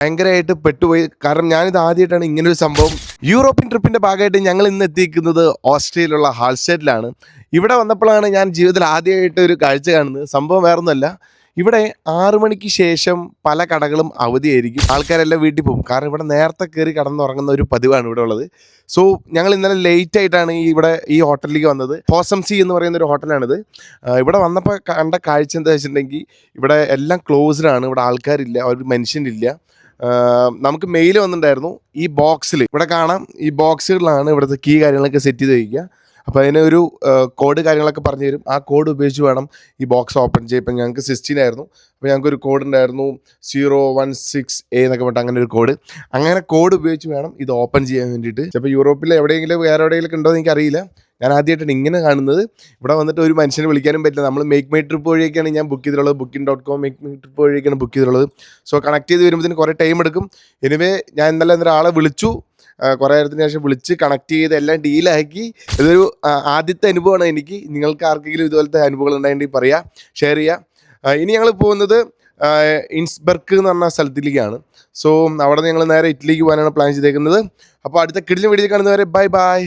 ഭയങ്കരമായിട്ട് പെട്ടുപോയി. കാരണം ഞാനിത് ആദ്യമായിട്ടാണ് ഇങ്ങനൊരു സംഭവം. യൂറോപ്യൻ ട്രിപ്പിൻ്റെ ഭാഗമായിട്ട് ഞങ്ങൾ ഇന്ന് എത്തിയിരിക്കുന്നത് ഓസ്ട്രേലിയയിലുള്ള ഹാൾസ്റ്റേഡിലാണ്. ഇവിടെ വന്നപ്പോഴാണ് ഞാൻ ജീവിതത്തിൽ ആദ്യമായിട്ട് ഒരു കാഴ്ച കാണുന്നത്. സംഭവം വേറൊന്നുമല്ല, ഇവിടെ 6 മണിക്ക് ശേഷം പല കടകളും അവധിയായിരിക്കും. ആൾക്കാരെല്ലാം വീട്ടിൽ പോകും. കാരണം ഇവിടെ നേരത്തെ കയറി കടന്നുറങ്ങുന്ന ഒരു പതിവാണ് ഇവിടെ ഉള്ളത്. സോ ഞങ്ങൾ ഇന്നലെ ലേറ്റ് ആയിട്ടാണ് ഈ ഹോട്ടലിലേക്ക് വന്നത്. ഫോസംസി എന്ന് പറയുന്ന ഒരു ഹോട്ടലാണിത്. ഇവിടെ വന്നപ്പോൾ കണ്ട കാഴ്ച എന്താ വെച്ചിട്ടുണ്ടെങ്കിൽ, ഇവിടെ എല്ലാം ക്ലോസ്ഡ് ആണ്. ഇവിടെ ആൾക്കാരില്ല, ഒരു മനുഷ്യനില്ല. നമുക്ക് മെയിൽ വന്നിട്ടുണ്ടായിരുന്നു. ഈ ബോക്സിൽ ഇവിടെ കാണാം, ഈ ബോക്സുകളിലാണ് ഇവിടുത്തെ കീ കാര്യങ്ങളൊക്കെ സെറ്റ് ചെയ്ത് വയ്ക്കുക. അപ്പോൾ അതിനൊരു കോഡ് കാര്യങ്ങളൊക്കെ പറഞ്ഞു തരും. ആ കോഡ് ഉപയോഗിച്ച് വേണം ഈ ബോക്സ് ഓപ്പൺ ചെയ്യാൻ. ഇപ്പം ഞങ്ങൾക്ക് 16 ആയിരുന്നു. അപ്പോൾ ഞങ്ങൾക്കൊരു കോഡ് ഉണ്ടായിരുന്നു 016A എന്നൊക്കെ പറഞ്ഞിട്ട് അങ്ങനെ ഒരു കോഡ്. അങ്ങനെ കോഡ് ഉപയോഗിച്ച് വേണം ഇത് ഓപ്പൺ ചെയ്യാൻ വേണ്ടിയിട്ട്. ചിലപ്പോൾ യൂറോപ്പിൽ എവിടെയെങ്കിലും വേറെ എവിടെയെങ്കിലും ഉണ്ടോ എന്ന് എനിക്കറിയില്ല. ഞാൻ ആദ്യമായിട്ടാണ് ഇങ്ങനെ കാണുന്നത്. ഇവിടെ വന്നിട്ട് ഒരു മനുഷ്യനെ വിളിക്കാനും പറ്റില്ല. നമ്മൾ മേക്ക് മൈ ട്രിപ്പ് വഴിയൊക്കെയാണ് ഞാൻ ബുക്ക് ചെയ്തിട്ടുള്ളത്. booking.com മേക്ക് മൈ ട്രിപ്പ് വഴിയൊക്കെയാണ് ബുക്ക് ചെയ്തിട്ടുള്ളത്. സോ കണക്ട് ചെയ്ത് വരുമ്പോഴത്തേന് കുറേ ടൈം എടുക്കും. എനിവേ ഞാൻ ഇന്നലെ ഒരാളെ വിളിച്ചു. കുറേ നേരത്തിന് ശേഷം വിളിച്ച് കണക്ട് ചെയ്ത് എല്ലാം ഡീലാക്കി. ഇതൊരു ആദ്യത്തെ അനുഭവമാണ് എനിക്ക്. നിങ്ങൾക്ക് ആർക്കെങ്കിലും ഇതുപോലത്തെ അനുഭവങ്ങൾ ഉണ്ടായിട്ടുണ്ടെങ്കിൽ പറയാം, ഷെയർ ചെയ്യാം. ഇനി ഞങ്ങൾ പോകുന്നത് ഇൻസ്ബർഗ് എന്ന് പറഞ്ഞ സ്ഥലത്തിലേക്കാണ്. സോ അവിടെ ഞങ്ങൾ നേരെ ഇറ്റലിക്ക് പോകാനാണ് പ്ലാൻ ചെയ്തേക്കുന്നത്. അപ്പോൾ അടുത്ത കിടിലൻ വീഡിയോ കാണുന്നവരെ ബൈ ബൈ.